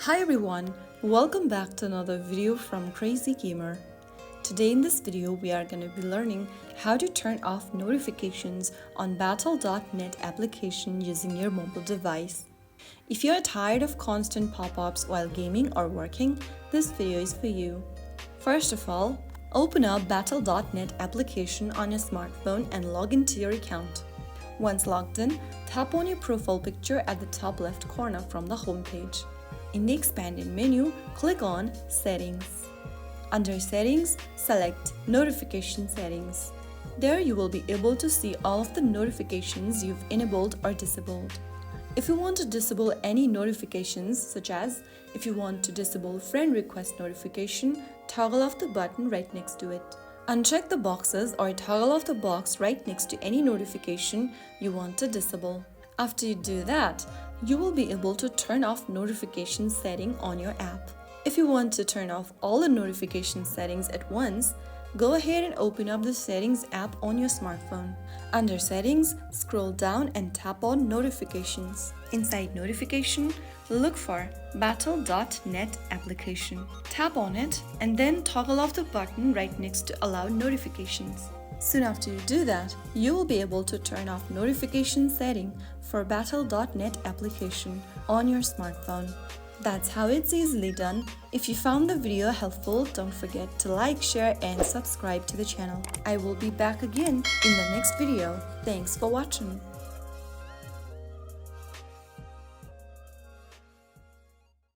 Hi everyone, welcome back to another video from Crazy Gamer. Today in this video we are going to be learning how to turn off notifications on Battle.net application using your mobile device. If you are tired of constant pop-ups while gaming or working, this video is for you. First of all, open up Battle.net application on your smartphone and log into your account. Once logged in, tap on your profile picture at the top left corner from the home page. In the expanded menu, click on Settings. Under Settings, select Notification Settings. There you will be able to see all of the notifications you've enabled or disabled. If you want to disable any notifications, such as if you want to disable friend request notification, toggle off the button right next to it. Uncheck the boxes or toggle off the box right next to any notification you want to disable. After you do that, you will be able to turn off notification setting on your app. If you want to turn off all the notification settings at once, go ahead and open up the Settings app on your smartphone. Under Settings, scroll down and tap on Notifications. Inside Notification, look for Battle.net application. Tap on it and then toggle off the button right next to Allow Notifications. Soon after you do that, you will be able to turn off notification setting for Battle.net application on your smartphone. That's how it's easily done. If you found the video helpful, don't forget to like, share and subscribe to the channel. I will be back again in the next video. Thanks for watching.